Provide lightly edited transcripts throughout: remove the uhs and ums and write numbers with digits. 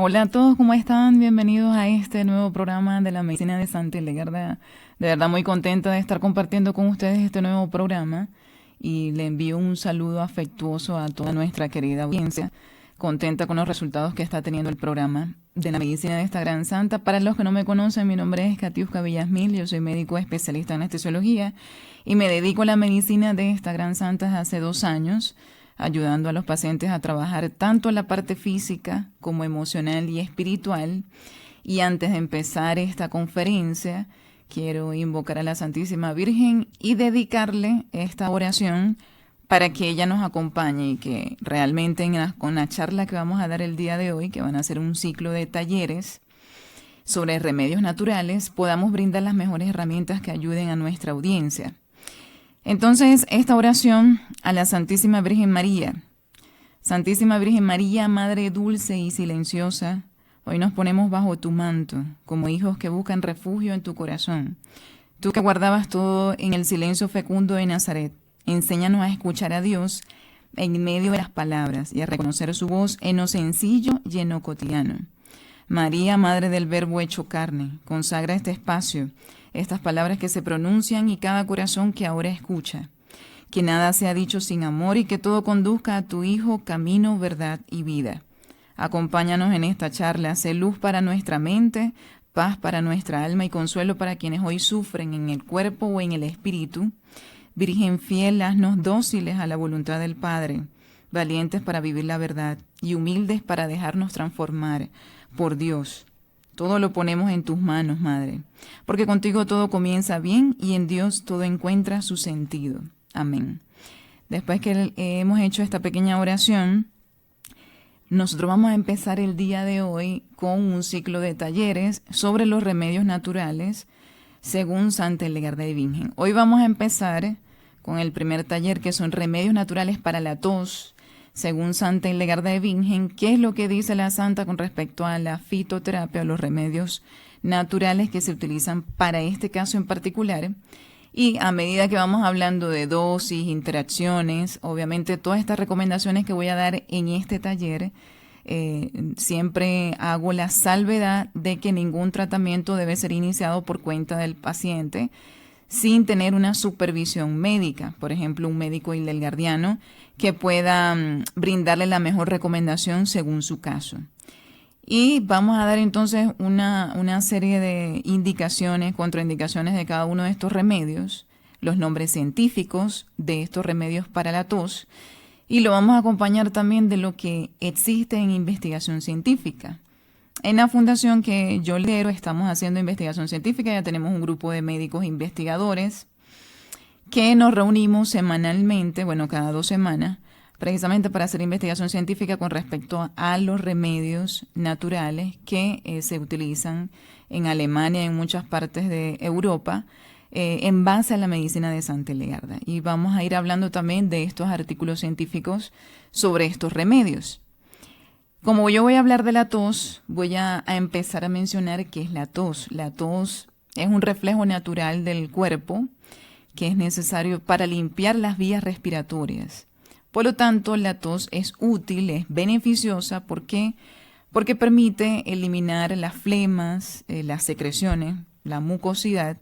Hola a todos, ¿cómo están? Bienvenidos a este nuevo programa de la Medicina de Santa Hildegarda. De verdad muy contenta de estar compartiendo con ustedes este nuevo programa y le envío un saludo afectuoso a toda nuestra querida audiencia, contenta con los resultados que está teniendo el programa de la Medicina de esta Gran Santa. Para los que no me conocen, mi nombre es Katiuska Villasmil, yo soy médico especialista en anestesiología y me dedico a la Medicina de esta Gran Santa desde hace 2 años, ayudando a los pacientes a trabajar tanto la parte física como emocional y espiritual. Y antes de empezar esta conferencia, quiero invocar a la Santísima Virgen y dedicarle esta oración para que ella nos acompañe y que realmente con la charla que vamos a dar el día de hoy, que van a ser un ciclo de talleres sobre remedios naturales, podamos brindar las mejores herramientas que ayuden a nuestra audiencia. Entonces, esta oración a la Santísima Virgen María. Santísima Virgen María, Madre dulce y silenciosa, hoy nos ponemos bajo tu manto, como hijos que buscan refugio en tu corazón. Tú que guardabas todo en el silencio fecundo de Nazaret, enséñanos a escuchar a Dios en medio de las palabras y a reconocer su voz en lo sencillo y en lo cotidiano. María, Madre del Verbo hecho carne, consagra este espacio, estas palabras que se pronuncian y cada corazón que ahora escucha. Que nada sea dicho sin amor y que todo conduzca a tu Hijo, camino, verdad y vida. Acompáñanos en esta charla, sé luz para nuestra mente, paz para nuestra alma y consuelo para quienes hoy sufren en el cuerpo o en el espíritu. Virgen fiel, haznos dóciles a la voluntad del Padre, valientes para vivir la verdad y humildes para dejarnos transformar por Dios. Todo lo ponemos en tus manos, Madre, porque contigo todo comienza bien y en Dios todo encuentra su sentido. Amén. Después que hemos hecho esta pequeña oración, nosotros vamos a empezar el día de hoy con un ciclo de talleres sobre los remedios naturales según Santa Hildegarda de Bingen. Hoy vamos a empezar con el primer taller, que son remedios naturales para la tos, según Santa Hildegarda de Bingen. ¿Qué es lo que dice la Santa con respecto a la fitoterapia o los remedios naturales que se utilizan para este caso en particular? Y a medida que vamos hablando de dosis, interacciones, obviamente todas estas recomendaciones que voy a dar en este taller, siempre hago la salvedad de que ningún tratamiento debe ser iniciado por cuenta del paciente sin tener una supervisión médica, por ejemplo, un médico hildegardiano que pueda brindarle la mejor recomendación según su caso. Y vamos a dar entonces una serie de indicaciones, contraindicaciones de cada uno de estos remedios, los nombres científicos de estos remedios para la tos, y lo vamos a acompañar también de lo que existe en investigación científica. En la fundación que yo lidero estamos haciendo investigación científica, ya tenemos un grupo de médicos investigadores que nos reunimos semanalmente, cada 2 semanas, precisamente para hacer investigación científica con respecto a los remedios naturales que se utilizan en Alemania y en muchas partes de Europa en base a la medicina de Santa Hildegarda. Y vamos a ir hablando también de estos artículos científicos sobre estos remedios. Como yo voy a hablar de la tos, voy a empezar a mencionar qué es la tos. La tos es un reflejo natural del cuerpo que es necesario para limpiar las vías respiratorias. Por lo tanto, la tos es útil, es beneficiosa. ¿Por qué? Porque permite eliminar las flemas, las secreciones, la mucosidad,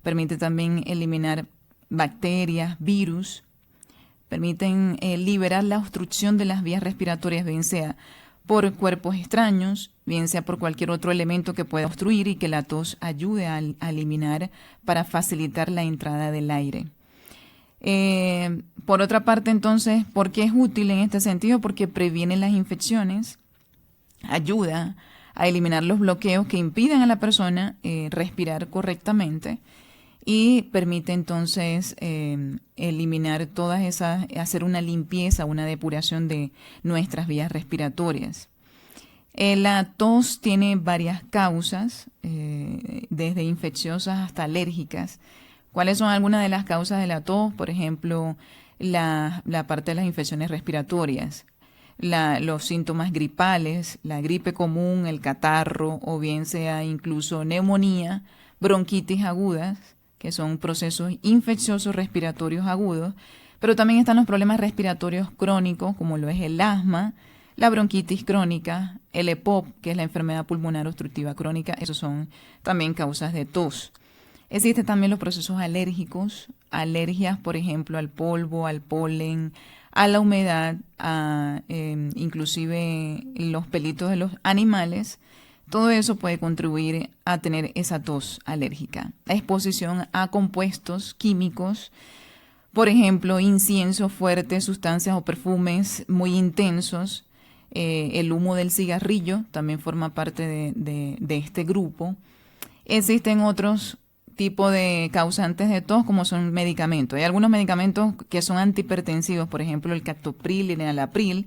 permite también eliminar bacterias, virus, permiten liberar la obstrucción de las vías respiratorias, bien sea por cuerpos extraños, bien sea por cualquier otro elemento que pueda obstruir y que la tos ayude a eliminar para facilitar la entrada del aire. Por otra parte, entonces, ¿por qué es útil en este sentido? Porque previene las infecciones, ayuda a eliminar los bloqueos que impiden a la persona respirar correctamente y permite entonces eliminar todas esas, hacer una limpieza, una depuración de nuestras vías respiratorias. La tos tiene varias causas, desde infecciosas hasta alérgicas. ¿Cuáles son algunas de las causas de la tos? Por ejemplo, la parte de las infecciones respiratorias, los síntomas gripales, la gripe común, el catarro o bien sea incluso neumonía, bronquitis agudas, que son procesos infecciosos respiratorios agudos, pero también están los problemas respiratorios crónicos, como lo es el asma, la bronquitis crónica, el EPOC, que es la enfermedad pulmonar obstructiva crónica, esos son también causas de tos. Existen también los procesos alérgicos, alergias, por ejemplo, al polvo, al polen, a la humedad, inclusive los pelitos de los animales. Todo eso puede contribuir a tener esa tos alérgica. La exposición a compuestos químicos, por ejemplo, incienso fuerte, sustancias o perfumes muy intensos. El humo del cigarrillo también forma parte de este grupo. Existen otros tipos de causantes de tos, como son medicamentos. Hay algunos medicamentos que son antihipertensivos, por ejemplo, el captopril y el enalapril,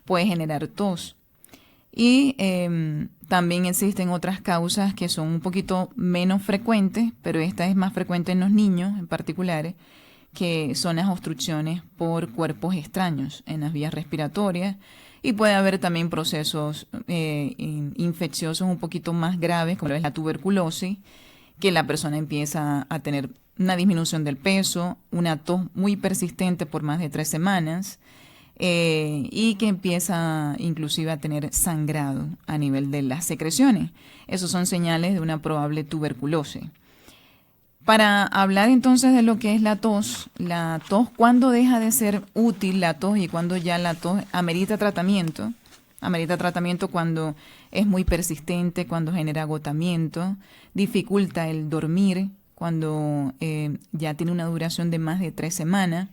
puede generar tos. Y también existen otras causas que son un poquito menos frecuentes, pero esta es más frecuente en los niños en particular, que son las obstrucciones por cuerpos extraños en las vías respiratorias. Y puede haber también procesos infecciosos un poquito más graves, como es la tuberculosis, que la persona empieza a tener una disminución del peso, una tos muy persistente por más de 3 semanas, y que empieza inclusive a tener sangrado a nivel de las secreciones. Esos son señales de una probable tuberculosis. Para hablar entonces de lo que es la tos, cuando deja de ser útil la tos y cuando ya la tos amerita tratamiento cuando es muy persistente, cuando genera agotamiento, dificulta el dormir, cuando ya tiene una duración de más de 3 semanas,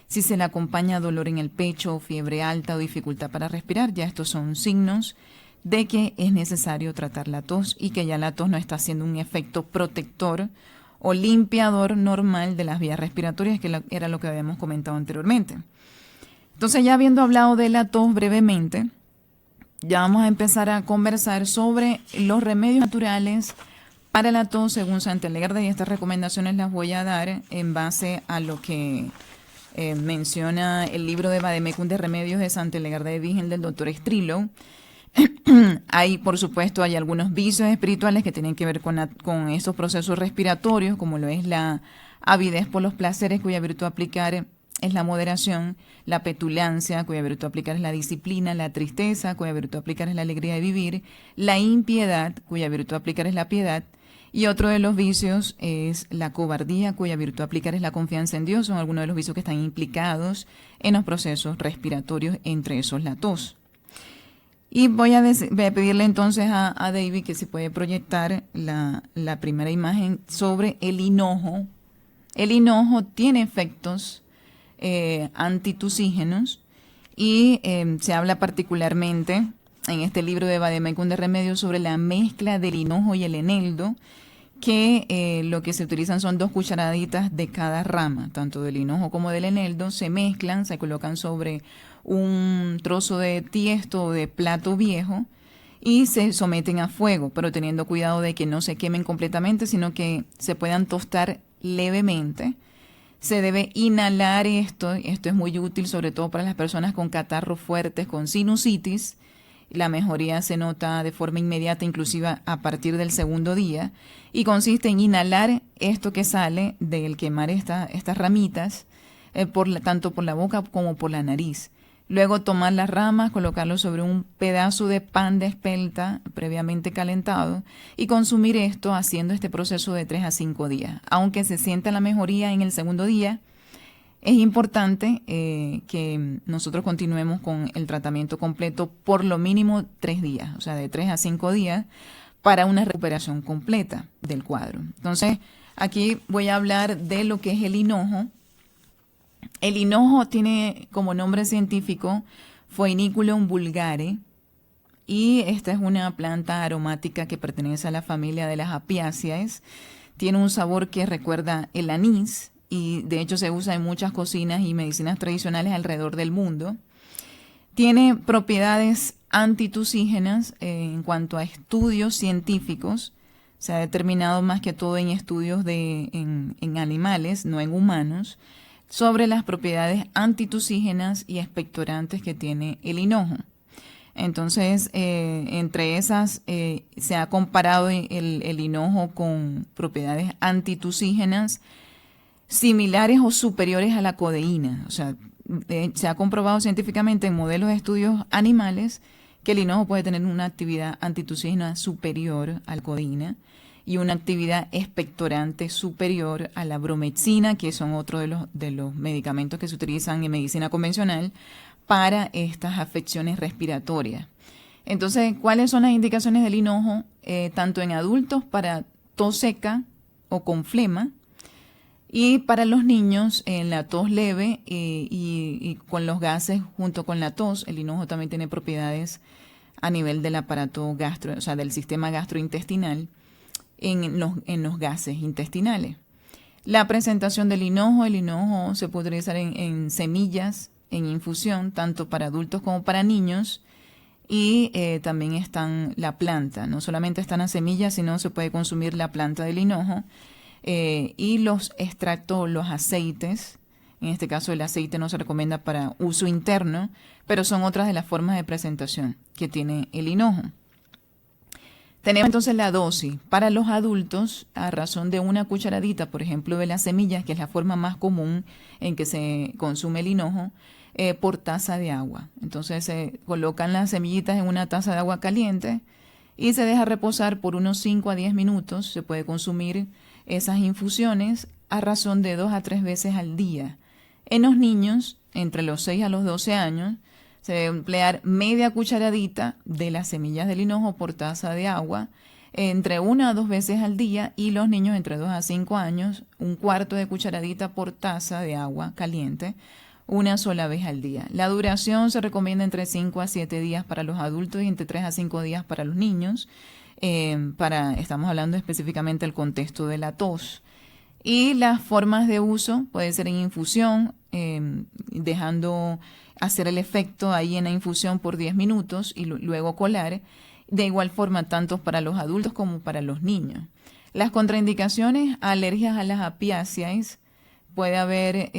si se le acompaña dolor en el pecho, fiebre alta o dificultad para respirar, ya estos son signos de que es necesario tratar la tos y que ya la tos no está haciendo un efecto protector o limpiador normal de las vías respiratorias, que era lo que habíamos comentado anteriormente. Entonces, ya habiendo hablado de la tos brevemente, ya vamos a empezar a conversar sobre los remedios naturales para la tos según Santa Hildegarda, y estas recomendaciones las voy a dar en base a lo que menciona el libro de Vademecum de Remedios de Santa Hildegarda de Bingen del Dr. Strilo. Hay, por supuesto, hay algunos vicios espirituales que tienen que ver con estos procesos respiratorios, como lo es la avidez por los placeres, cuya virtud aplicar es la moderación, la petulancia, cuya virtud aplicar es la disciplina, la tristeza, cuya virtud aplicar es la alegría de vivir, la impiedad, cuya virtud aplicar es la piedad, y otro de los vicios es la cobardía, cuya virtud aplicar es la confianza en Dios. Son algunos de los vicios que están implicados en los procesos respiratorios, entre esos la tos. Y voy a pedirle entonces a David que si puede proyectar la primera imagen sobre el hinojo. El hinojo tiene efectos antitusígenos y se habla particularmente en este libro de Vademecum de Remedios sobre la mezcla del hinojo y el eneldo, que lo que se utilizan son 2 cucharaditas de cada rama, tanto del hinojo como del eneldo, se mezclan, se colocan sobre un trozo de tiesto o de plato viejo y se someten a fuego, pero teniendo cuidado de que no se quemen completamente, sino que se puedan tostar levemente. Se debe inhalar esto es muy útil sobre todo para las personas con catarros fuertes, con sinusitis. La mejoría se nota de forma inmediata, inclusive a partir del 2.º día, y consiste en inhalar esto que sale del quemar estas ramitas, tanto por la boca como por la nariz. Luego tomar las ramas, colocarlo sobre un pedazo de pan de espelta previamente calentado y consumir esto haciendo este proceso de 3 a 5 días. Aunque se sienta la mejoría en el 2.º día, es importante que nosotros continuemos con el tratamiento completo por lo mínimo 3 días, o sea, de 3 a 5 días para una recuperación completa del cuadro. Entonces, aquí voy a hablar de lo que es el hinojo. El hinojo tiene como nombre científico Phoeniculaum vulgare y esta es una planta aromática que pertenece a la familia de las apiáceas. Tiene un sabor que recuerda el anís y de hecho se usa en muchas cocinas y medicinas tradicionales alrededor del mundo. Tiene propiedades antitusígenas en cuanto a estudios científicos. Se ha determinado más que todo en estudios en animales, no en humanos, sobre las propiedades antitusígenas y expectorantes que tiene el hinojo. Entonces, entre esas se ha comparado el hinojo con propiedades antitusígenas similares o superiores a la codeína. O sea, se ha comprobado científicamente en modelos de estudios animales que el hinojo puede tener una actividad antitussígena superior a la codeína y una actividad expectorante superior a la bromexina, que son otro de los medicamentos que se utilizan en medicina convencional para estas afecciones respiratorias. Entonces, ¿cuáles son las indicaciones del hinojo? Tanto en adultos para tos seca o con flema, y para los niños en la tos leve y con los gases junto con la tos. El hinojo también tiene propiedades a nivel del aparato o sea, del sistema gastrointestinal en los gases intestinales. La presentación del hinojo: el hinojo se puede utilizar en semillas, en infusión, tanto para adultos como para niños. Y también están la planta, no solamente están las semillas, sino se puede consumir la planta del hinojo. Y los extractos, los aceites, en este caso el aceite no se recomienda para uso interno, pero son otras de las formas de presentación que tiene el hinojo. Tenemos entonces la dosis para los adultos a razón de una cucharadita, por ejemplo, de las semillas, que es la forma más común en que se consume el hinojo, por taza de agua. Entonces se colocan las semillitas en una taza de agua caliente y se deja reposar por unos 5 a 10 minutos. Se puede consumir esas infusiones a razón de 2 a 3 veces al día. En los niños, entre los 6 a los 12 años, se debe emplear media cucharadita de las semillas del hinojo por taza de agua, entre 1 a 2 veces al día, y los niños entre 2 a 5 años, un cuarto de cucharadita por taza de agua caliente, una sola vez al día. La duración se recomienda entre 5 a 7 días para los adultos y entre 3 a 5 días para los niños. Estamos hablando específicamente del contexto de la tos. Y las formas de uso puede ser en infusión, dejando hacer el efecto ahí en la infusión por 10 minutos y luego colar. De igual forma, tanto para los adultos como para los niños. Las contraindicaciones: alergias a las apiáceas. Puede haber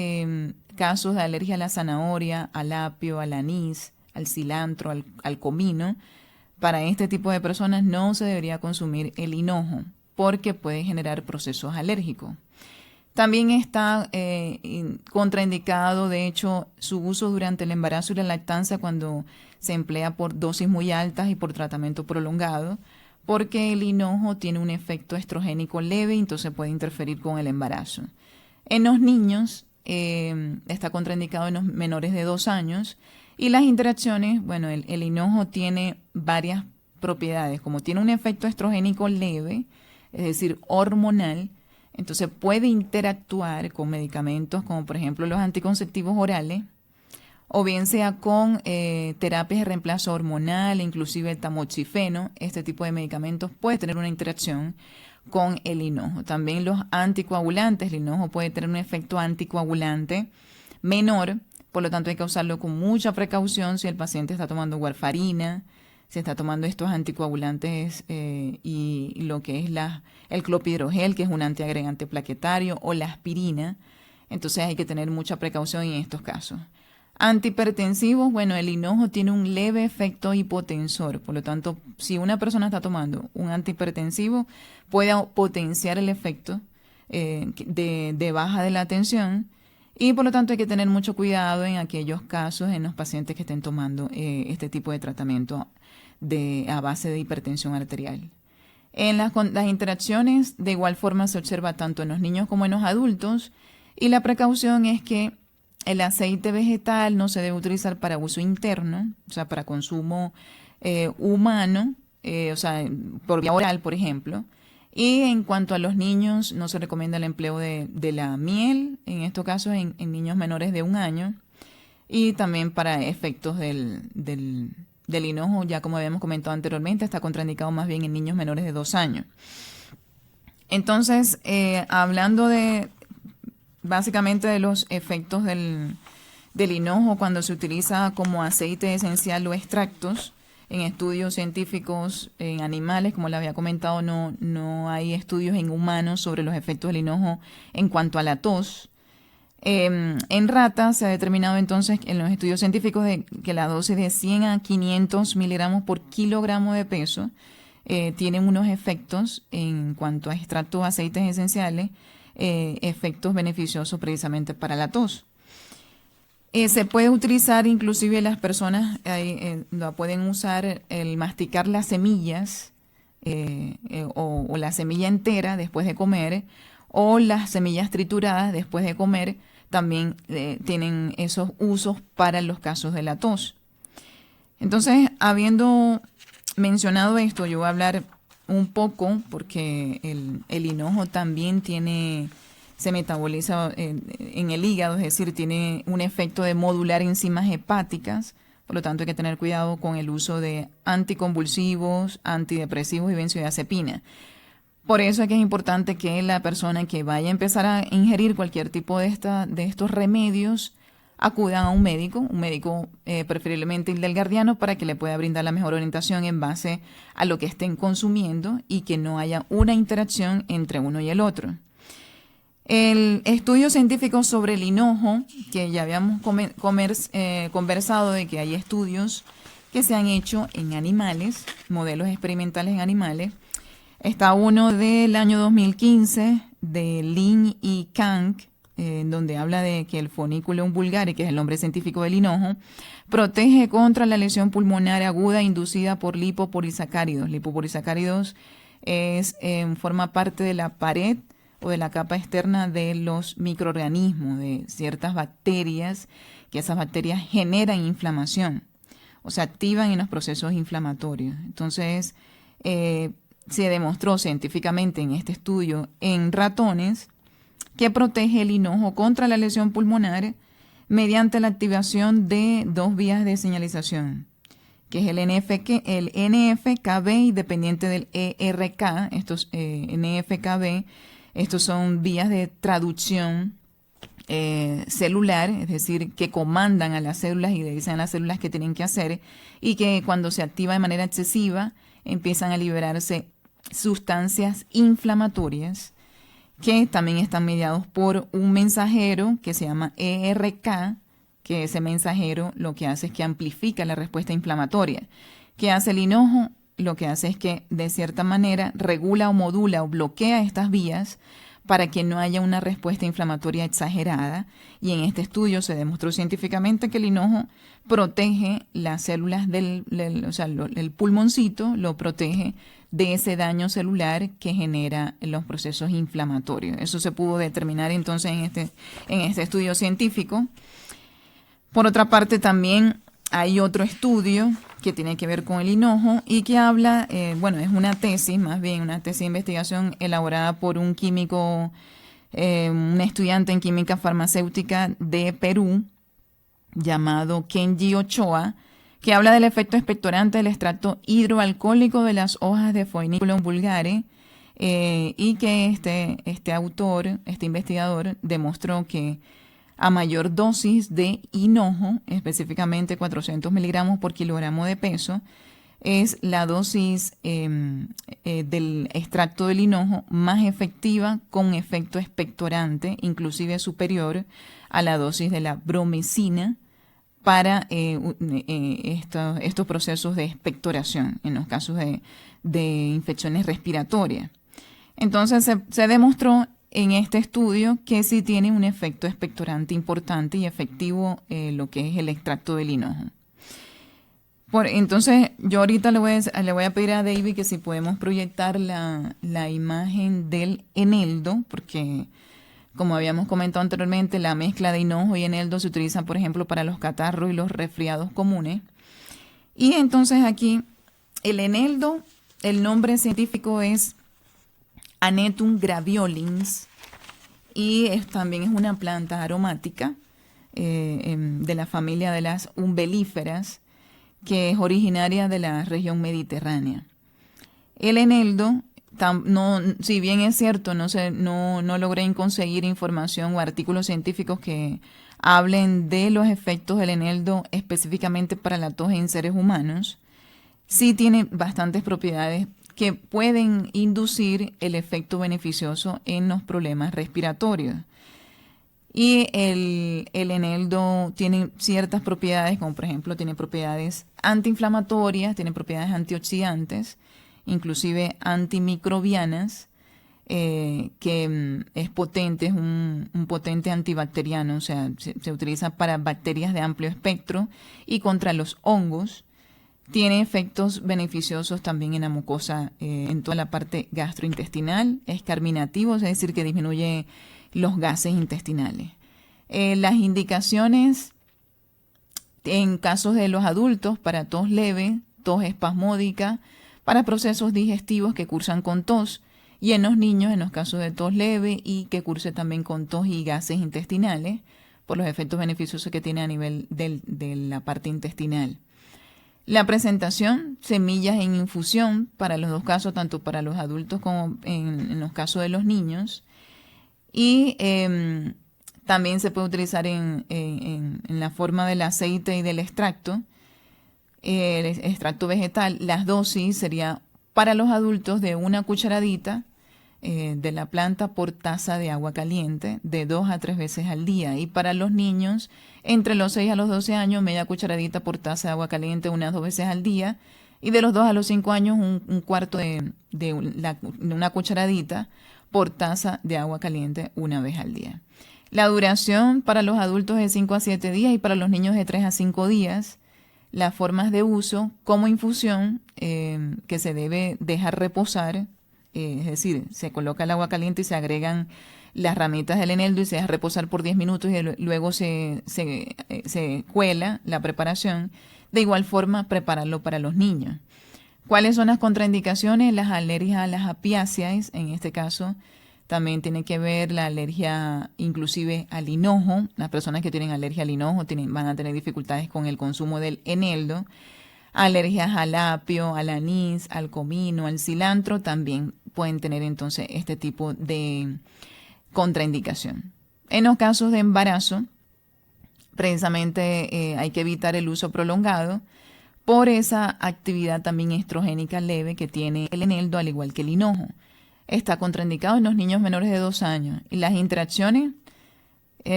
casos de alergia a la zanahoria, al apio, al anís, al cilantro, al comino. Para este tipo de personas no se debería consumir el hinojo porque puede generar procesos alérgicos. También está contraindicado, de hecho, su uso durante el embarazo y la lactancia cuando se emplea por dosis muy altas y por tratamiento prolongado, porque el hinojo tiene un efecto estrogénico leve y entonces puede interferir con el embarazo. En los niños está contraindicado en los menores de 2 años. Y las interacciones: bueno, el hinojo tiene varias propiedades. Como tiene un efecto estrogénico leve, es decir, hormonal, entonces puede interactuar con medicamentos como por ejemplo los anticonceptivos orales, o bien sea con terapias de reemplazo hormonal, inclusive el tamoxifeno. Este tipo de medicamentos puede tener una interacción con el hinojo. También los anticoagulantes: el hinojo puede tener un efecto anticoagulante menor. Por lo tanto, hay que usarlo con mucha precaución si el paciente está tomando warfarina, si está tomando estos anticoagulantes y lo que es el clopidogrel, que es un antiagregante plaquetario, o la aspirina. Entonces hay que tener mucha precaución en estos casos. Antihipertensivos: bueno, el hinojo tiene un leve efecto hipotensor. Por lo tanto, si una persona está tomando un antihipertensivo, puede potenciar el efecto de baja de la tensión. Y por lo tanto hay que tener mucho cuidado en aquellos casos en los pacientes que estén tomando este tipo de tratamiento a base de hipertensión arterial. En las interacciones, de igual forma, se observa tanto en los niños como en los adultos. Y la precaución es que el aceite vegetal no se debe utilizar para uso interno, o sea, para consumo humano, o sea, por vía oral, por ejemplo. Y en cuanto a los niños, no se recomienda el empleo de la miel, en estos casos en niños menores de 1 año, y también para efectos del hinojo, ya como habíamos comentado anteriormente, está contraindicado más bien en niños menores de 2 años. Entonces, hablando básicamente de los efectos del hinojo cuando se utiliza como aceite esencial o extractos, en estudios científicos en animales, como les había comentado, no hay estudios en humanos sobre los efectos del hinojo en cuanto a la tos. En ratas se ha determinado entonces en los estudios científicos que la dosis de 100 a 500 miligramos por kilogramo de peso tienen unos efectos en cuanto a extractos de aceites esenciales, efectos beneficiosos precisamente para la tos. Se puede utilizar, inclusive las personas la pueden usar el masticar las semillas o la semilla entera después de comer, o las semillas trituradas después de comer, también tienen esos usos para los casos de la tos. Entonces, habiendo mencionado esto, yo voy a hablar un poco, porque el hinojo también se metaboliza en el hígado, es decir, tiene un efecto de modular enzimas hepáticas. Por lo tanto, hay que tener cuidado con el uso de anticonvulsivos, antidepresivos y benzodiazepina. Por eso es que es importante que la persona que vaya a empezar a ingerir cualquier tipo de estos remedios acudan a un médico preferiblemente el del guardiano, para que le pueda brindar la mejor orientación en base a lo que estén consumiendo y que no haya una interacción entre uno y el otro. El estudio científico sobre el hinojo, que ya habíamos conversado de que hay estudios que se han hecho en animales, modelos experimentales en animales. Está uno del año 2015 de Lin y Kang, donde habla de que el Foeniculum vulgare, que es el nombre científico del hinojo, protege contra la lesión pulmonar aguda inducida por lipopolisacáridos. Lipopolisacáridos forma parte de la pared o de la capa externa de los microorganismos, de ciertas bacterias, que esas bacterias generan inflamación o se activan en los procesos inflamatorios. Entonces, se demostró científicamente en este estudio en ratones que protege el hinojo contra la lesión pulmonar mediante la activación de dos vías de señalización, que es el NF-κB y dependiente del ERK. Estos NF-κB, estos son vías de traducción celular, es decir, que comandan a las células y le dicen a las células qué tienen que hacer, y que cuando se activa de manera excesiva empiezan a liberarse sustancias inflamatorias que también están mediados por un mensajero que se llama ERK, que ese mensajero lo que hace es que amplifica la respuesta inflamatoria. ¿Qué hace el hinojo? Lo que hace es que de cierta manera regula o modula o bloquea estas vías para que no haya una respuesta inflamatoria exagerada, y en este estudio se demostró científicamente que el hinojo protege las células el pulmoncito lo protege de ese daño celular que genera los procesos inflamatorios. Eso se pudo determinar entonces en este estudio científico. Por otra parte, también hay otro estudio que tiene que ver con el hinojo y que habla, es una tesis, más bien una tesis de investigación elaborada por un químico, un estudiante en química farmacéutica de Perú, llamado Kenji Ochoa, que habla del efecto expectorante del extracto hidroalcohólico de las hojas de Foeniculum vulgare, y que este autor, este investigador, demostró que a mayor dosis de hinojo, específicamente 400 miligramos por kilogramo de peso, es la dosis del extracto del hinojo más efectiva, con efecto expectorante, inclusive superior a la dosis de la bromicina, para estos procesos de expectoración en los casos de infecciones respiratorias. Entonces se demostró en este estudio que sí tiene un efecto expectorante importante y efectivo lo que es el extracto del hinojo. Entonces yo ahorita le voy a pedir a David que si podemos proyectar la imagen del eneldo, porque como habíamos comentado anteriormente, la mezcla de hinojo y eneldo se utiliza, por ejemplo, para los catarros y los resfriados comunes. Y entonces aquí el eneldo, el nombre científico es Anetum graveolens, y también es una planta aromática de la familia de las umbelíferas, que es originaria de la región mediterránea. El eneldo, si bien es cierto, no logré conseguir información o artículos científicos que hablen de los efectos del eneldo específicamente para la tos en seres humanos, sí tiene bastantes propiedades que pueden inducir el efecto beneficioso en los problemas respiratorios. Y el eneldo tiene ciertas propiedades, como por ejemplo tiene propiedades antiinflamatorias, tiene propiedades antioxidantes, inclusive antimicrobianas, que es potente, es un potente antibacteriano, o sea, se utiliza para bacterias de amplio espectro y contra los hongos. Tiene efectos beneficiosos también en la mucosa, en toda la parte gastrointestinal, es carminativo, es decir, que disminuye los gases intestinales. Las indicaciones en casos de los adultos para tos leve, tos espasmódica, para procesos digestivos que cursan con tos, y en los niños en los casos de tos leve y que curse también con tos y gases intestinales, por los efectos beneficiosos que tiene a nivel de la parte intestinal. La presentación, semillas en infusión para los dos casos, tanto para los adultos como en los casos de los niños. Y también se puede utilizar en la forma del aceite y del extracto, el extracto vegetal. Las dosis sería para los adultos de 1 cucharadita de la planta por taza de agua caliente, de 2 a 3 veces al día. Y para los niños, entre los 6 a los 12 años, media cucharadita por taza de agua caliente, unas 2 veces al día. Y de los 2 a los 5 años, un cuarto de una cucharadita por taza de agua caliente una vez al día. La duración para los adultos es de 5 a 7 días y para los niños de 3 a 5 días. Las formas de uso como infusión, que se debe dejar reposar, es decir, se coloca el agua caliente y se agregan las ramitas del eneldo y se deja reposar por 10 minutos y luego se cuela la preparación. De igual forma, prepararlo para los niños. ¿Cuáles son las contraindicaciones? Las alergias a las apiáceas, en este caso, también tiene que ver la alergia inclusive al hinojo. Las personas que tienen alergia al hinojo van a tener dificultades con el consumo del eneldo. Alergias al apio, al anís, al comino, al cilantro también pueden tener entonces este tipo de contraindicación. En los casos de embarazo, precisamente hay que evitar el uso prolongado por esa actividad también estrogénica leve que tiene el eneldo, al igual que el hinojo. Está contraindicado en los niños menores de 2 años y las interacciones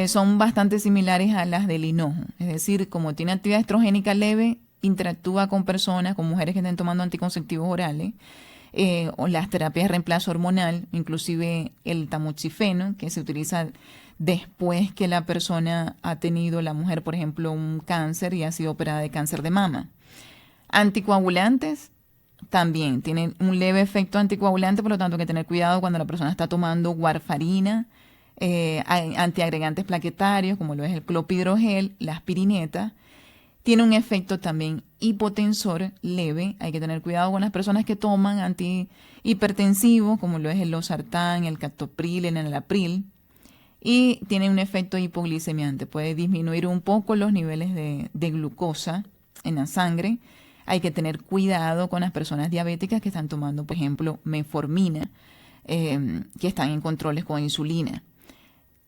son bastante similares a las del hinojo. Es decir, como tiene actividad estrogénica leve, interactúa con personas, con mujeres que estén tomando anticonceptivos orales, o las terapias de reemplazo hormonal, inclusive el tamoxifeno, que se utiliza después que la persona ha tenido, la mujer, por ejemplo, un cáncer y ha sido operada de cáncer de mama. Anticoagulantes también tienen un leve efecto anticoagulante, por lo tanto hay que tener cuidado cuando la persona está tomando warfarina, antiagregantes plaquetarios, como lo es el clopidogrel, la aspirineta. Tiene un efecto también hipotensor leve. Hay que tener cuidado con las personas que toman antihipertensivos, como lo es el losartán, el captopril, el enalapril. Y tiene un efecto hipoglicemiante. Puede disminuir un poco los niveles de glucosa en la sangre. Hay que tener cuidado con las personas diabéticas que están tomando, por ejemplo, metformina, que están en controles con insulina.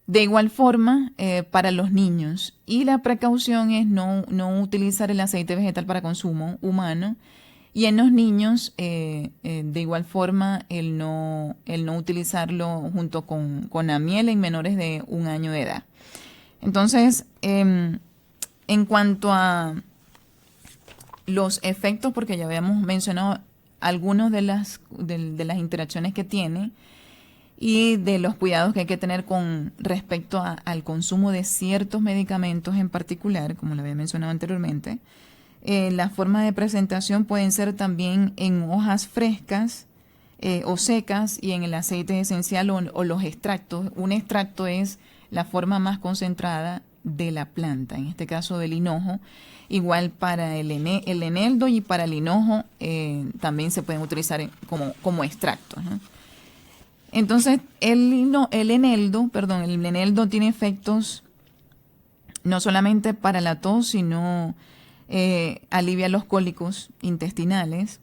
De igual forma, para los niños, y la precaución es no utilizar el aceite vegetal para consumo humano, y en los niños, de igual forma, el no utilizarlo junto con la miel en menores de 1 año de edad. Entonces, en cuanto a los efectos, porque ya habíamos mencionado algunos de las interacciones que tiene, y de los cuidados que hay que tener con respecto al consumo de ciertos medicamentos en particular, como lo había mencionado anteriormente. Las formas de presentación pueden ser también en hojas frescas o secas y en el aceite esencial o los extractos. Un extracto es la forma más concentrada de la planta, en este caso del hinojo. Igual para el eneldo y para el hinojo también se pueden utilizar como extractos, ¿no? Entonces, el eneldo tiene efectos no solamente para la tos, sino alivia los cólicos intestinales,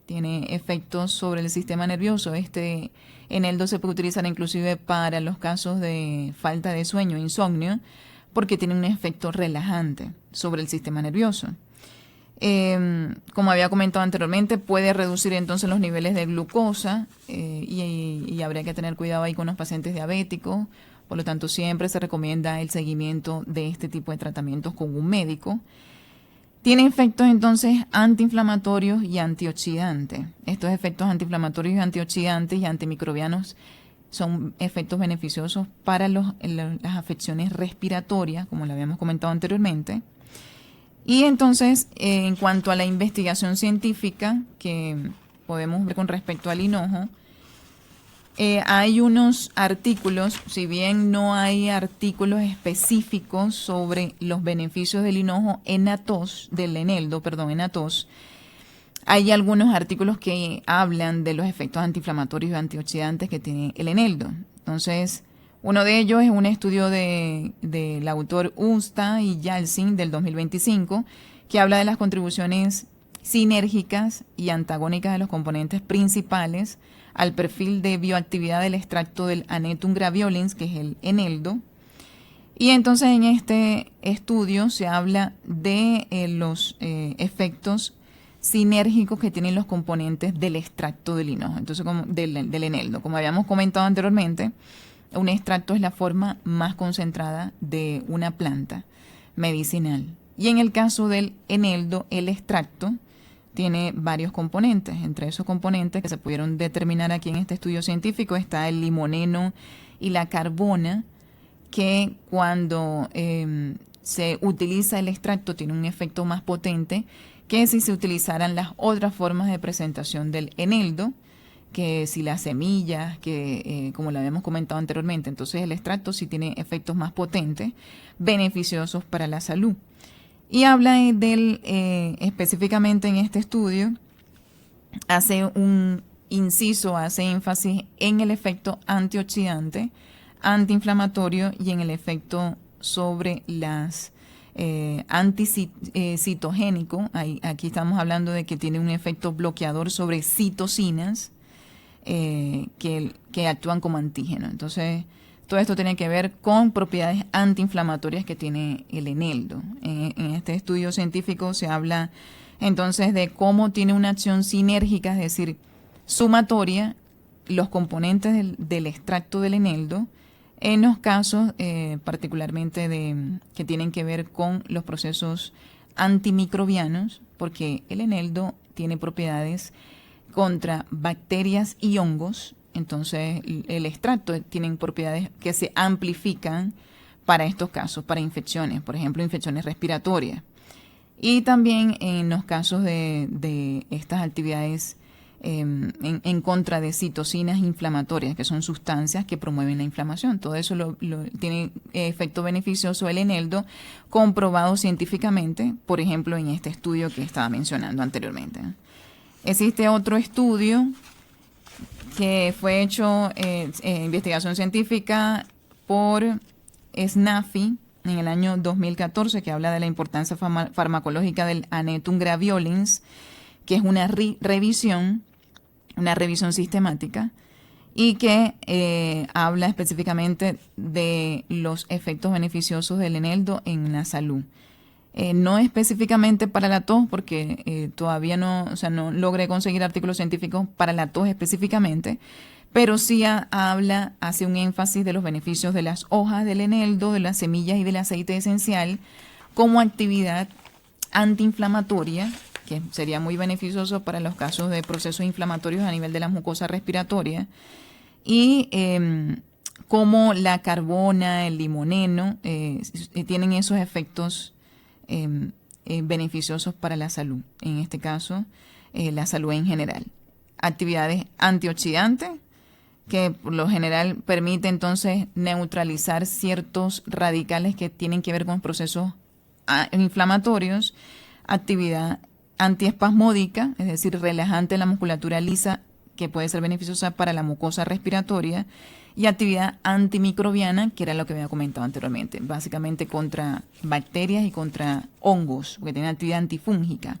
tiene efectos sobre el sistema nervioso. Este eneldo se puede utilizar inclusive para los casos de falta de sueño, insomnio, porque tiene un efecto relajante sobre el sistema nervioso. Como había comentado anteriormente, puede reducir entonces los niveles de glucosa y habría que tener cuidado ahí con los pacientes diabéticos. Por lo tanto, siempre se recomienda el seguimiento de este tipo de tratamientos con un médico. Tiene efectos entonces antiinflamatorios y antioxidantes. Estos efectos antiinflamatorios y antioxidantes y antimicrobianos son efectos beneficiosos para las afecciones respiratorias, como lo habíamos comentado anteriormente. Y entonces, en cuanto a la investigación científica que podemos ver con respecto al hinojo, hay unos artículos, si bien no hay artículos específicos sobre los beneficios del hinojo en la tos, del eneldo, perdón, en la tos, hay algunos artículos que hablan de los efectos antiinflamatorios y antioxidantes que tiene el eneldo. Entonces, uno de ellos es un estudio del autor Usta y Yalcin del 2025, que habla de las contribuciones sinérgicas y antagónicas de los componentes principales al perfil de bioactividad del extracto del Anetum graveolens, que es el eneldo. Y entonces en este estudio se habla de los efectos sinérgicos que tienen los componentes del extracto del hinojo, entonces del eneldo. Como habíamos comentado anteriormente, un extracto es la forma más concentrada de una planta medicinal. Y en el caso del eneldo, el extracto tiene varios componentes. Entre esos componentes que se pudieron determinar aquí en este estudio científico está el limoneno y la carbona, que cuando se utiliza el extracto tiene un efecto más potente que si se utilizaran las otras formas de presentación del eneldo, que si las semillas, que como lo habíamos comentado anteriormente. Entonces el extracto sí tiene efectos más potentes, beneficiosos para la salud. Y habla específicamente en este estudio, hace un inciso, hace énfasis en el efecto antioxidante, antiinflamatorio y en el efecto sobre las anticitogénico. Aquí estamos hablando de que tiene un efecto bloqueador sobre citocinas que actúan como antígeno. Entonces, todo esto tiene que ver con propiedades antiinflamatorias que tiene el eneldo. En este estudio científico se habla entonces de cómo tiene una acción sinérgica, es decir, sumatoria, los componentes del extracto del eneldo, en los casos particularmente que tienen que ver con los procesos antimicrobianos, porque el eneldo tiene propiedades contra bacterias y hongos. Entonces el extracto tiene propiedades que se amplifican para estos casos, para infecciones, por ejemplo, infecciones respiratorias. Y también en los casos de estas actividades en contra de citocinas inflamatorias, que son sustancias que promueven la inflamación. Todo eso tiene efecto beneficioso el eneldo, comprobado científicamente, por ejemplo, en este estudio que estaba mencionando anteriormente. Existe otro estudio que fue hecho investigación científica por SNAFI en el año 2014, que habla de la importancia farmacológica del Anetum graveolens, que es una revisión sistemática y que habla específicamente de los efectos beneficiosos del eneldo en la salud. No específicamente para la tos, porque todavía no logré conseguir artículos científicos para la tos específicamente, pero sí hace un énfasis de los beneficios de las hojas del eneldo, de las semillas y del aceite esencial como actividad antiinflamatoria, que sería muy beneficioso para los casos de procesos inflamatorios a nivel de la mucosa respiratoria, y como la carbona, el limoneno, tienen esos efectos beneficiosos para la salud, en este caso la salud en general. Actividades antioxidantes que por lo general permite entonces neutralizar ciertos radicales que tienen que ver con procesos inflamatorios. Actividad antiespasmódica, es decir, relajante en la musculatura lisa, que puede ser beneficiosa para la mucosa respiratoria, y actividad antimicrobiana, que era lo que había comentado anteriormente, básicamente contra bacterias y contra hongos, porque tiene actividad antifúngica.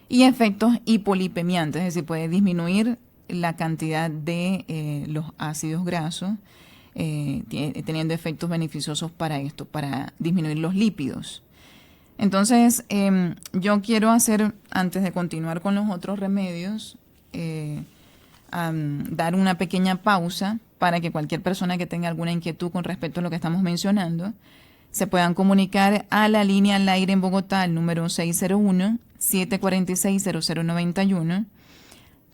Y efectos hipolipemiantes, es decir, puede disminuir la cantidad de los ácidos grasos, teniendo efectos beneficiosos para esto, para disminuir los lípidos. Entonces, yo quiero hacer, antes de continuar con los otros remedios, dar una pequeña pausa para que cualquier persona que tenga alguna inquietud con respecto a lo que estamos mencionando se puedan comunicar a la línea al aire en Bogotá, el número 601-746-0091,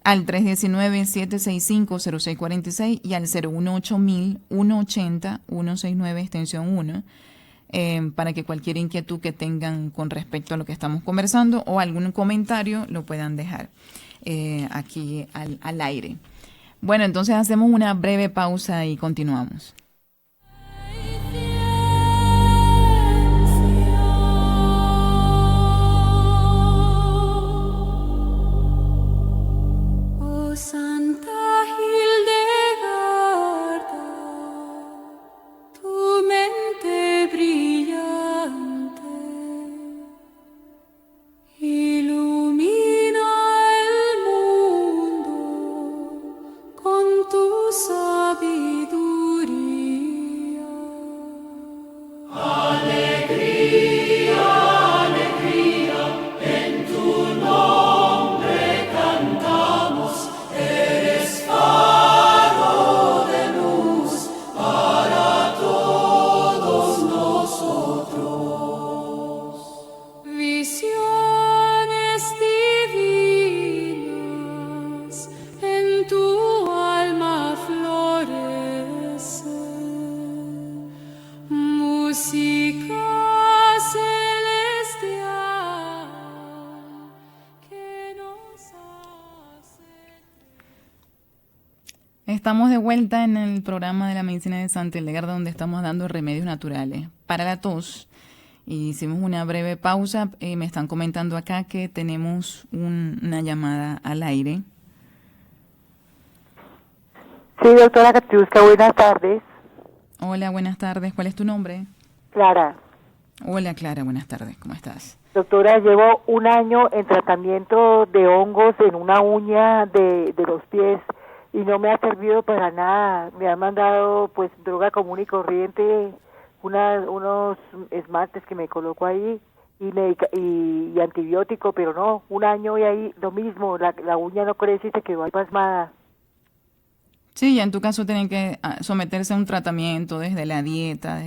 al 319-765-0646 y al 018-180-169 extensión 1, para que cualquier inquietud que tengan con respecto a lo que estamos conversando o algún comentario lo puedan dejar aquí al aire. Bueno, entonces hacemos una breve pausa y continuamos. Santa Hildegarda, tu mente brillante ilumina el mundo con tu sabiduría. Alegría, alegría, en tu nombre cantamos. Eres faro de luz para todos nosotros. Visiones divinas en tu alma florecen. Música celestial que nos hace. Estamos de vuelta en el programa de la medicina de Santa Hildegarda, donde estamos dando remedios naturales para la tos. Hicimos una breve pausa. Me están comentando acá que tenemos una llamada al aire. Sí, doctora Katiuska, buenas tardes. Hola, buenas tardes. ¿Cuál es tu nombre? Clara. Hola, Clara. Buenas tardes. ¿Cómo estás? Doctora, llevo un año en tratamiento de hongos en una uña de los pies y no me ha servido para nada. Me han mandado pues droga común y corriente, unos esmaltes que me coloco ahí y antibiótico, pero no, un año y ahí lo mismo, la uña no crece y se quedó ahí pasmada. Sí, ya en tu caso tienen que someterse a un tratamiento desde la dieta,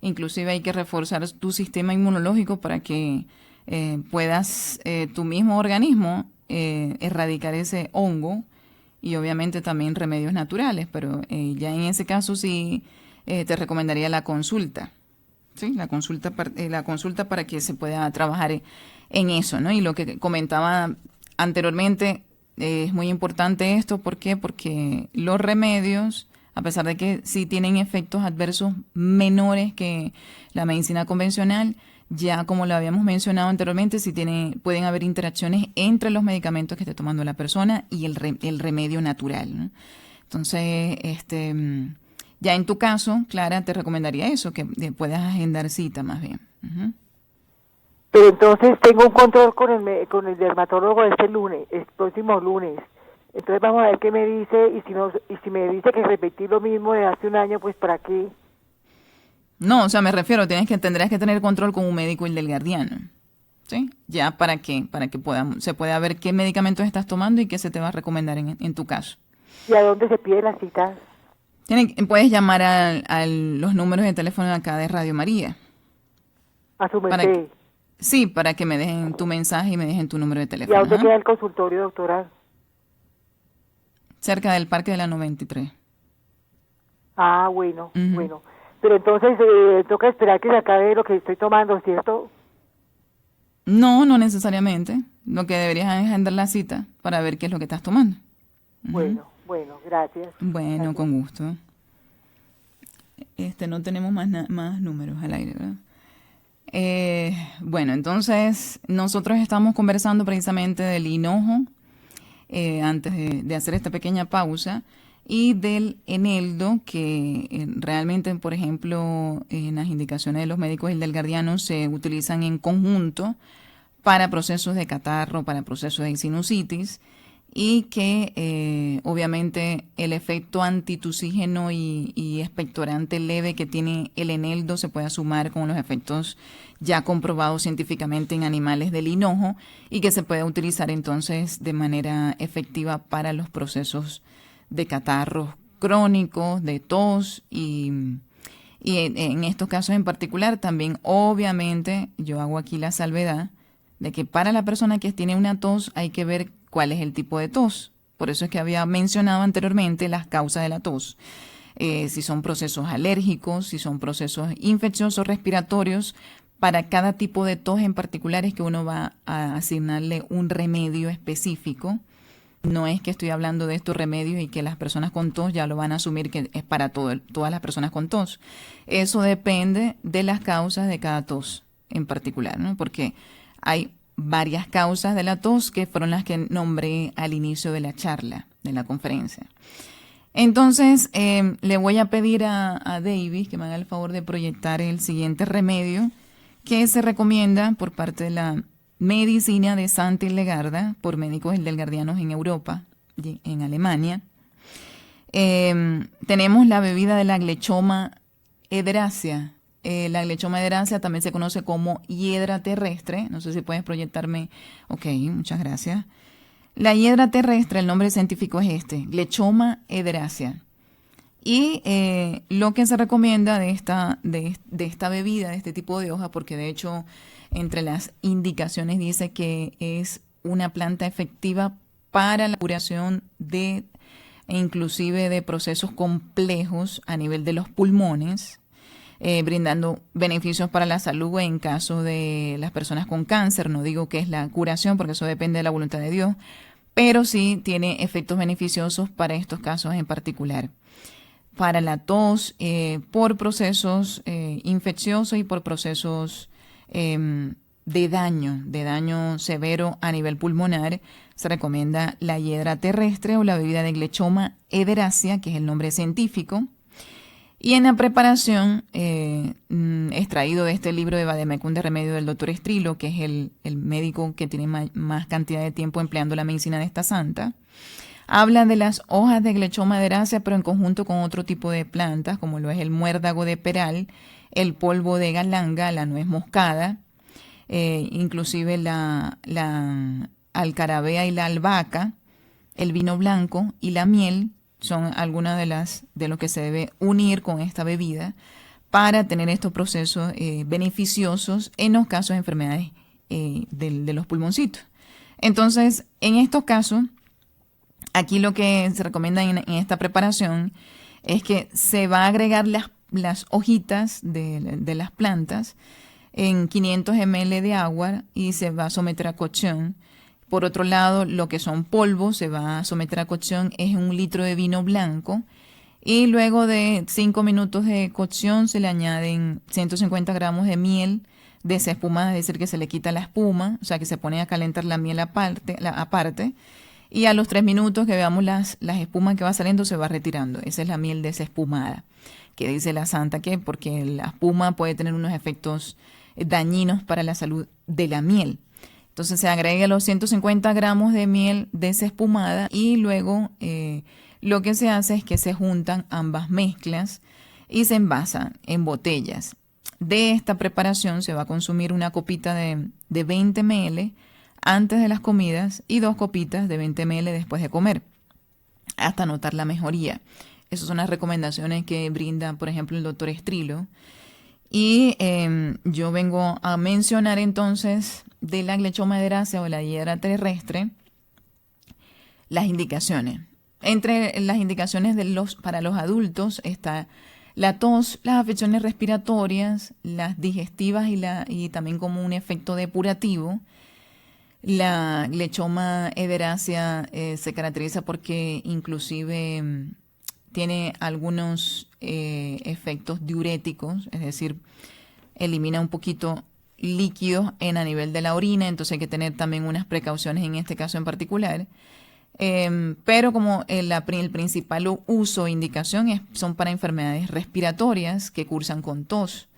inclusive hay que reforzar tu sistema inmunológico para que puedas tu mismo organismo erradicar ese hongo y obviamente también remedios naturales, pero ya en ese caso sí te recomendaría la consulta, ¿sí? La consulta para que se pueda trabajar en eso, ¿no? Y lo que comentaba anteriormente, es muy importante esto, ¿por qué? Porque los remedios, a pesar de que sí tienen efectos adversos menores que la medicina convencional, ya como lo habíamos mencionado anteriormente, sí pueden haber interacciones entre los medicamentos que esté tomando la persona y el remedio natural, ¿no? Entonces, ya en tu caso, Clara, te recomendaría eso, que puedas agendar cita más bien. Uh-huh. Pero entonces tengo un control con el dermatólogo el próximo lunes. Entonces vamos a ver qué me dice y si me dice que repetí lo mismo de hace un año, pues ¿para qué? No, o sea, me refiero, tendrías que tener control con un médico ildelgardiano, ¿sí? Ya para que se pueda ver qué medicamentos estás tomando y qué se te va a recomendar en tu caso. ¿Y a dónde se pide la cita? Puedes llamar a los números de teléfono acá de Radio María. A su merced. Sí, para que me dejen tu mensaje y me dejen tu número de teléfono. ¿Y a dónde queda el consultorio, doctora? Cerca del Parque de la 93. Ah, bueno, bueno. Pero entonces toca esperar que se acabe lo que estoy tomando, ¿cierto? No, no necesariamente. Lo que deberías es agendar la cita para ver qué es lo que estás tomando. Bueno, gracias. Bueno, gracias. Con gusto. No tenemos más números al aire, ¿verdad? Bueno, entonces nosotros estamos conversando precisamente del hinojo antes de hacer esta pequeña pausa y del eneldo que realmente, por ejemplo, en las indicaciones de los médicos hildegardianos se utilizan en conjunto para procesos de catarro, para procesos de sinusitis y que obviamente el efecto antitusígeno y expectorante leve que tiene el eneldo se puede sumar con los efectos ya comprobados científicamente en animales del hinojo y que se puede utilizar entonces de manera efectiva para los procesos de catarros crónicos, de tos y en estos casos en particular también obviamente yo hago aquí la salvedad de que para la persona que tiene una tos hay que ver cuál es el tipo de tos. Por eso es que había mencionado anteriormente las causas de la tos. Si son procesos alérgicos, si son procesos infecciosos respiratorios. Para cada tipo de tos en particular es que uno va a asignarle un remedio específico. No es que estoy hablando de estos remedios y que las personas con tos ya lo van a asumir que es para todas las personas con tos. Eso depende de las causas de cada tos en particular, ¿no? Porque hay varias causas de la tos que fueron las que nombré al inicio de la charla, de la conferencia. Entonces, le voy a pedir a Davis que me haga el favor de proyectar el siguiente remedio que se recomienda por parte de la medicina de Santa Hildegarda por médicos hildegardianos en Europa y en Alemania. Tenemos la bebida de la Glechoma ederacia. La Glechoma ederacia también se conoce como hiedra terrestre. No sé si puedes proyectarme. Ok, muchas gracias. La hiedra terrestre, el nombre científico es Glechoma ederacia. Y lo que se recomienda de esta bebida, de este tipo de hoja, porque de hecho entre las indicaciones dice que es una planta efectiva para la curación de inclusive de procesos complejos a nivel de los pulmones, brindando beneficios para la salud en caso de las personas con cáncer. No digo que es la curación porque eso depende de la voluntad de Dios, pero sí tiene efectos beneficiosos para estos casos en particular. Para la tos, por procesos infecciosos y por procesos de daño severo a nivel pulmonar, se recomienda la hiedra terrestre o la bebida de Glechoma ederacia, que es el nombre científico. Y en la preparación, extraído de este libro de Vademecum de Remedio del Dr. Estrilo, que es el médico que tiene más cantidad de tiempo empleando la medicina de esta santa, habla de las hojas de Glechoma ederacia, pero en conjunto con otro tipo de plantas, como lo es el muérdago de peral, el polvo de galanga, la nuez moscada, inclusive la alcarabea y la albahaca, el vino blanco y la miel, son algunas de lo que se debe unir con esta bebida para tener estos procesos beneficiosos en los casos de enfermedades de los pulmoncitos. Entonces, en estos casos, aquí lo que se recomienda en esta preparación es que se va a agregar las hojitas de las plantas en 500 ml de agua y se va a someter a cocción. Por otro lado, lo que son polvos se va a someter a cocción es 1 litro de vino blanco y luego de 5 minutos de cocción se le añaden 150 gramos de miel desespumada, es decir, que se le quita la espuma, o sea que se pone a calentar la miel aparte y a los 3 minutos que veamos las espumas que va saliendo se va retirando. Esa es la miel desespumada, que dice la santa que porque la espuma puede tener unos efectos dañinos para la salud de la miel. Entonces se agrega los 150 gramos de miel desespumada y luego lo que se hace es que se juntan ambas mezclas y se envasan en botellas. De esta preparación se va a consumir una copita de 20 ml antes de las comidas y 2 copitas de 20 ml después de comer, hasta notar la mejoría. Esas son las recomendaciones que brinda, por ejemplo, el doctor Estrilo. Y yo vengo a mencionar entonces de la Glechoma ederacia o la hiedra terrestre las indicaciones. Entre las indicaciones para los adultos está la tos, las afecciones respiratorias, las digestivas y también como un efecto depurativo. La Glechoma ederacia se caracteriza porque inclusive tiene algunos efectos diuréticos, es decir, elimina un poquito líquidos a nivel de la orina, entonces hay que tener también unas precauciones en este caso en particular. Pero como el principal uso e indicación son para enfermedades respiratorias que cursan con tos.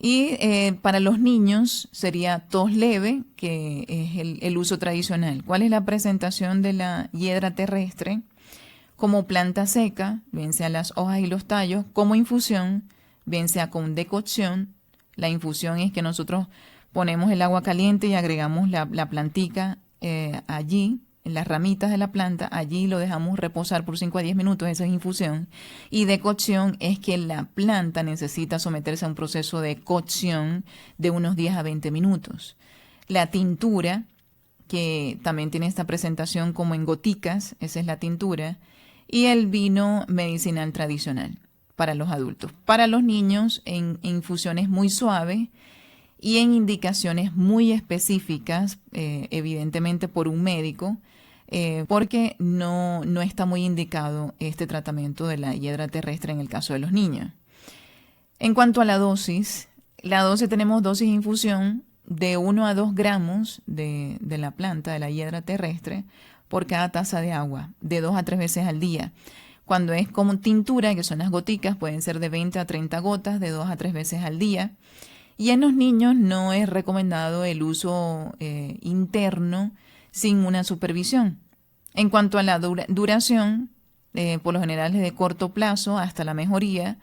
Y para los niños sería tos leve, que es el uso tradicional. ¿Cuál es la presentación de la hiedra terrestre? Como planta seca, bien sea las hojas y los tallos, como infusión, bien sea con decocción. La infusión es que nosotros ponemos el agua caliente y agregamos la plantica allí, en las ramitas de la planta, allí lo dejamos reposar por 5 a 10 minutos, esa es infusión. Y decocción es que la planta necesita someterse a un proceso de cocción de unos 10 a 20 minutos. La tintura, que también tiene esta presentación como en goticas, esa es la tintura, y el vino medicinal tradicional para los adultos. Para los niños en infusiones muy suaves y en indicaciones muy específicas, evidentemente por un médico, porque no está muy indicado este tratamiento de la hiedra terrestre en el caso de los niños. En cuanto a la dosis tenemos dosis de infusión de 1 a 2 gramos de la planta, de la hiedra terrestre, por cada taza de agua, de 2 a 3 veces al día. Cuando es como tintura, que son las goticas, pueden ser de 20 a 30 gotas, de 2 a 3 veces al día. Y en los niños no es recomendado el uso interno sin una supervisión. En cuanto a la duración, por lo general es de corto plazo hasta la mejoría.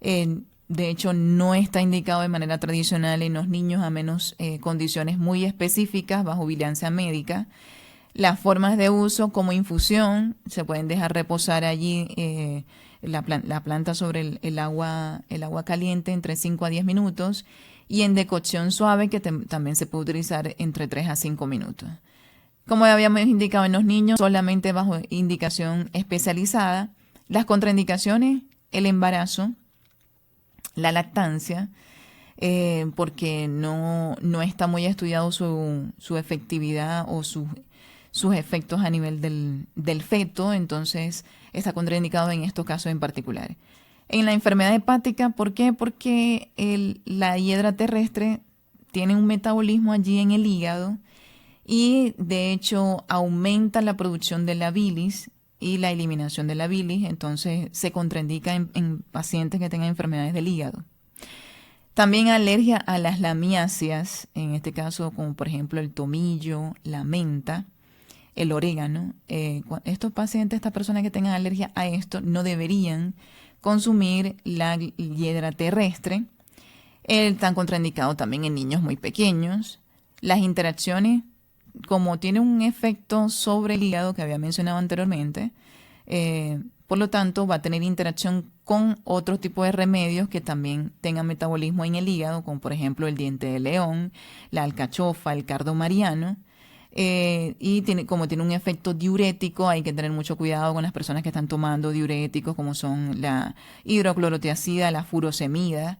De hecho, no está indicado de manera tradicional en los niños a menos condiciones muy específicas bajo vigilancia médica. Las formas de uso como infusión, se pueden dejar reposar allí la planta sobre el agua caliente entre 5 a 10 minutos y en decocción suave que también se puede utilizar entre 3 a 5 minutos. Como habíamos indicado en los niños, solamente bajo indicación especializada. Las contraindicaciones, el embarazo, la lactancia, porque no está muy estudiado su efectividad o sus efectos a nivel del feto, entonces está contraindicado en estos casos en particular. En la enfermedad hepática, ¿por qué? Porque la hiedra terrestre tiene un metabolismo allí en el hígado y de hecho aumenta la producción de la bilis y la eliminación de la bilis, entonces se contraindica en pacientes que tengan enfermedades del hígado. También alergia a las lamiáceas, en este caso como por ejemplo el tomillo, la menta, el orégano. Estos pacientes, estas personas que tengan alergia a esto, no deberían consumir la hiedra terrestre. Están contraindicados también en niños muy pequeños. Las interacciones, como tiene un efecto sobre el hígado que había mencionado anteriormente, por lo tanto va a tener interacción con otro tipo de remedios que también tengan metabolismo en el hígado, como por ejemplo el diente de león, la alcachofa, el cardo mariano. Y como tiene un efecto diurético, hay que tener mucho cuidado con las personas que están tomando diuréticos como son la hidroclorotiazida, la furosemida.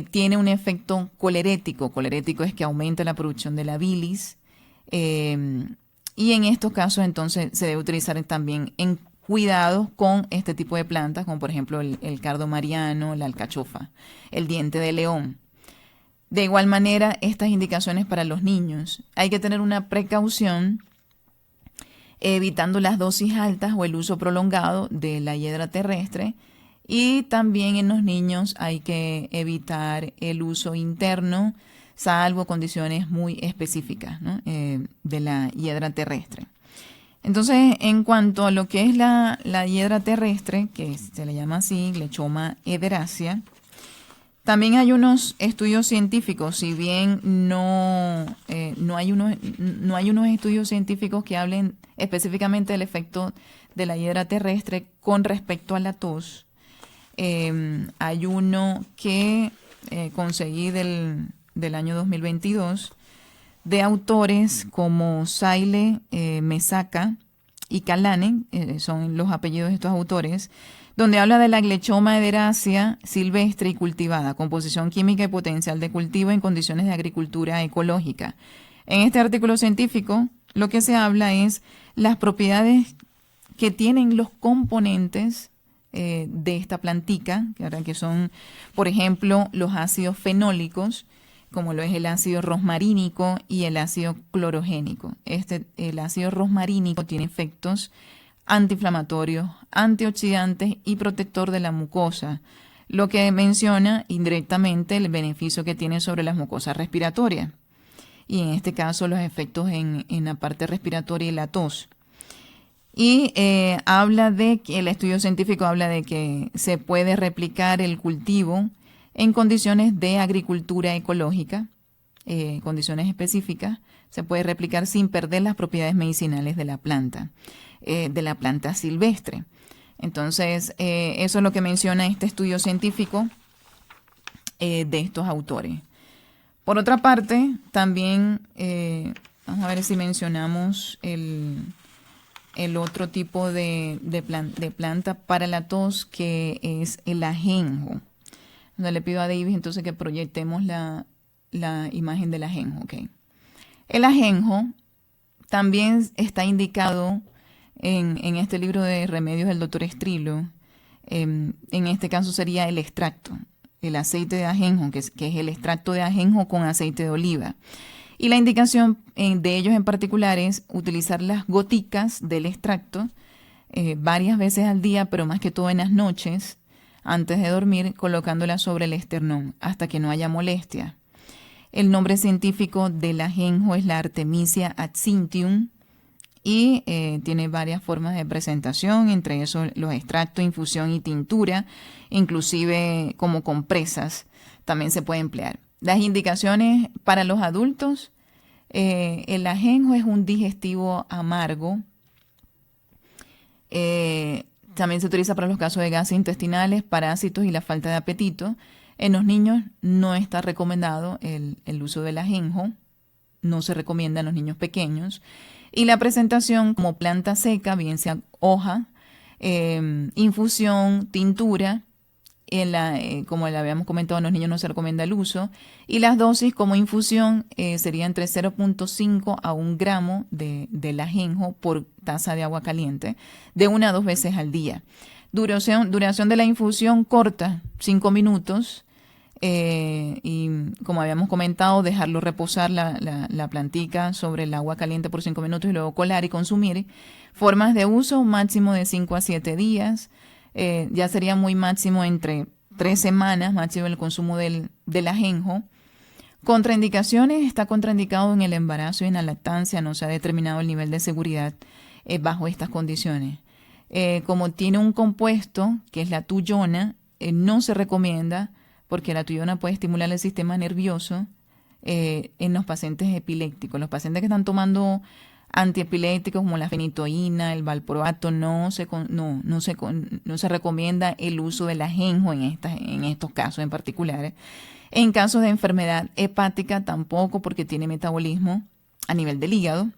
Tiene un efecto colerético. Colerético es que aumenta la producción de la bilis. Y en estos casos entonces se debe utilizar también en cuidados con este tipo de plantas, como por ejemplo el cardo mariano, la alcachofa, el diente de león. De igual manera, estas indicaciones para los niños. Hay que tener una precaución evitando las dosis altas o el uso prolongado de la hiedra terrestre. Y también en los niños hay que evitar el uso interno, salvo condiciones muy específicas, ¿no? De la hiedra terrestre. Entonces, en cuanto a lo que es la hiedra terrestre, que se le llama así, Glechoma ederacia, también hay unos estudios científicos, si bien no hay unos estudios científicos que hablen específicamente del efecto de la hiedra terrestre con respecto a la tos. Hay uno que conseguí del año 2022 de autores como Saile, Mesaca y Kalane, son los apellidos de estos autores, donde habla de la Glechoma ederacia silvestre y cultivada, composición química y potencial de cultivo en condiciones de agricultura ecológica. En este artículo científico, lo que se habla es las propiedades que tienen los componentes de esta plantica, que son, por ejemplo, los ácidos fenólicos, como lo es el ácido rosmarínico y el ácido clorogénico. El ácido rosmarínico tiene efectos antiinflamatorios, antioxidantes y protector de la mucosa, lo que menciona indirectamente el beneficio que tiene sobre las mucosas respiratorias. Y en este caso los efectos en la parte respiratoria y la tos. Y habla de que el estudio científico habla de que se puede replicar el cultivo en condiciones de agricultura ecológica, condiciones específicas, se puede replicar sin perder las propiedades medicinales de la planta silvestre. Entonces, eso es lo que menciona este estudio científico de estos autores. Por otra parte, también Vamos a ver si mencionamos el otro tipo de planta para la tos, que es el ajenjo. Entonces, le pido a David entonces que proyectemos la imagen del ajenjo. Okay. El ajenjo también está indicado en este libro de remedios del doctor Estrilo. En este caso sería el extracto, el aceite de ajenjo, que es el extracto de ajenjo con aceite de oliva. Y la indicación de ellos en particular es utilizar las goticas del extracto varias veces al día, pero más que todo en las noches, antes de dormir, colocándolas sobre el esternón hasta que no haya molestia. El nombre científico del ajenjo es la Artemisia acyntium y tiene varias formas de presentación, entre esos los extractos, infusión y tintura, inclusive como compresas también se puede emplear. Las indicaciones para los adultos: el ajenjo es un digestivo amargo. También se utiliza para los casos de gases intestinales, parásitos y la falta de apetito. En los niños no está recomendado el uso del ajenjo, no se recomienda en los niños pequeños. Y la presentación como planta seca, bien sea hoja, infusión, tintura. Como le habíamos comentado, en los niños no se recomienda el uso. Y las dosis como infusión sería entre 0.5 a 1 gramo del ajenjo por taza de agua caliente, de 1 a 2 veces al día. Duración de la infusión corta, 5 minutos. Y como habíamos comentado, dejarlo reposar la plantica sobre el agua caliente por 5 minutos y luego colar y consumir. Formas de uso: máximo de 5 a 7 días. Ya sería muy máximo entre 3 semanas, máximo el consumo del ajenjo. Contraindicaciones: está contraindicado en el embarazo y en la lactancia, no se ha determinado el nivel de seguridad bajo estas condiciones. Como tiene un compuesto que es la tuyona, no se recomienda, porque la tuyona puede estimular el sistema nervioso en los pacientes epilépticos. Los pacientes que están tomando antiepilépticos como la fenitoína, el valproato, no se recomienda el uso del ajenjo en estos casos en particular. En casos de enfermedad hepática tampoco, porque tiene metabolismo a nivel del hígado.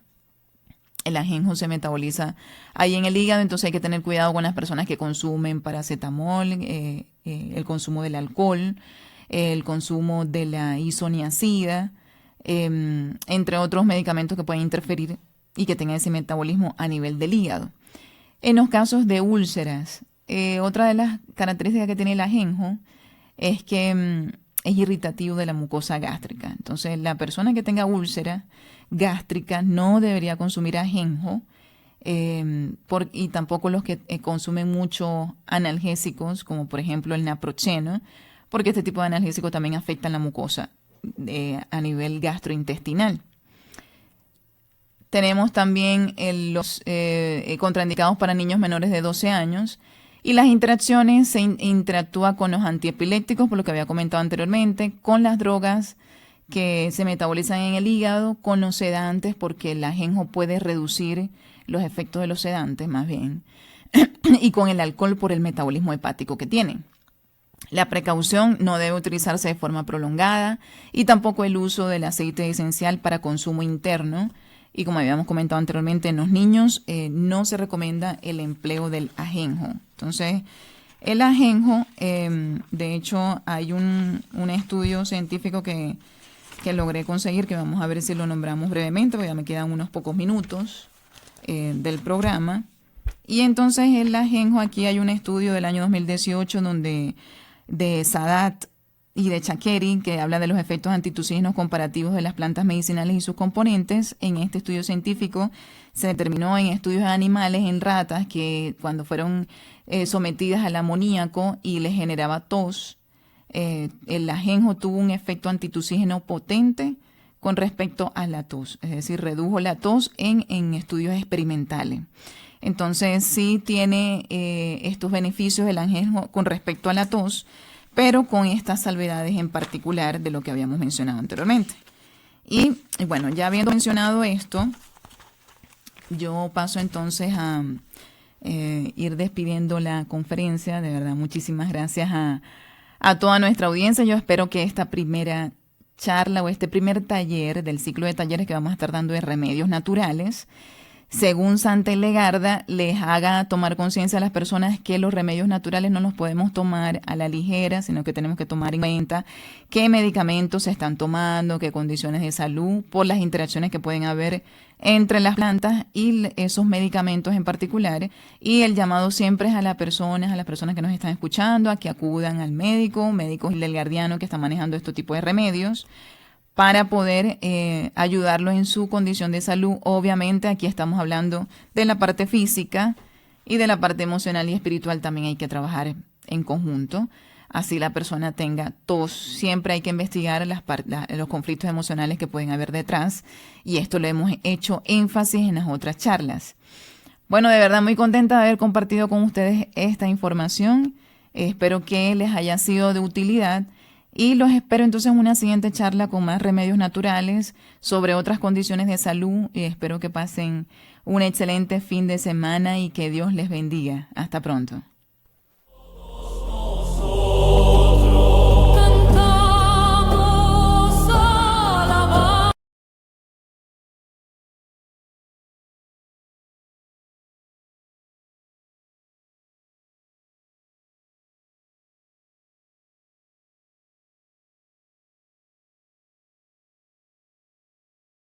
El ajenjo se metaboliza ahí en el hígado, entonces hay que tener cuidado con las personas que consumen paracetamol, el consumo del alcohol, el consumo de la isoniazida, entre otros medicamentos que pueden interferir y que tengan ese metabolismo a nivel del hígado. En los casos de úlceras, otra de las características que tiene el ajenjo es que es irritativo de la mucosa gástrica. Entonces, la persona que tenga úlcera gástrica no debería consumir ajenjo, y tampoco los que consumen mucho analgésicos, como por ejemplo el naproxeno, porque este tipo de analgésicos también afectan la mucosa a nivel gastrointestinal. Tenemos también los contraindicados para niños menores de 12 años. Y las interacciones: se interactúa con los antiepilépticos, por lo que había comentado anteriormente, con las drogas que se metabolizan en el hígado, con los sedantes, porque el ajenjo puede reducir los efectos de los sedantes más bien, y con el alcohol por el metabolismo hepático que tienen. La precaución: no debe utilizarse de forma prolongada, y tampoco el uso del aceite esencial para consumo interno. Y como habíamos comentado anteriormente, en los niños no se recomienda el empleo del ajenjo. Entonces, el ajenjo, de hecho, hay un estudio científico que logré conseguir, que vamos a ver si lo nombramos brevemente, porque ya me quedan unos pocos minutos del programa. Y entonces el ajenjo, aquí hay un estudio del año 2018 de Sadat y de Chakeri, que habla de los efectos antitusígenos comparativos de las plantas medicinales y sus componentes. En este estudio científico se determinó en estudios animales, en ratas, que cuando fueron sometidas al amoníaco y les generaba tos, el ajenjo tuvo un efecto antitusígeno potente con respecto a la tos, es decir, redujo la tos en estudios experimentales. Entonces sí tiene estos beneficios el ajenjo con respecto a la tos, pero con estas salvedades en particular de lo que habíamos mencionado anteriormente. Y bueno, ya habiendo mencionado esto, yo paso entonces a ir despidiendo la conferencia. De verdad, muchísimas gracias a toda nuestra audiencia. Yo espero que esta primera charla o este primer taller del ciclo de talleres que vamos a estar dando de remedios naturales, según Santa Hildegarda, les haga tomar conciencia a las personas que los remedios naturales no los podemos tomar a la ligera, sino que tenemos que tomar en cuenta qué medicamentos se están tomando, qué condiciones de salud, por las interacciones que pueden haber entre las plantas y esos medicamentos en particular. Y el llamado siempre es a las personas que nos están escuchando, a que acudan al médico hildegardiano que está manejando este tipo de remedios, para poder ayudarlo en su condición de salud. Obviamente aquí estamos hablando de la parte física y de la parte emocional y espiritual también hay que trabajar en conjunto. Así la persona tenga tos. Siempre hay que investigar los conflictos emocionales que pueden haber detrás y esto lo hemos hecho énfasis en las otras charlas. Bueno, de verdad muy contenta de haber compartido con ustedes esta información. Espero que les haya sido de utilidad. Y los espero entonces en una siguiente charla con más remedios naturales sobre otras condiciones de salud. Y espero que pasen un excelente fin de semana y que Dios les bendiga. Hasta pronto.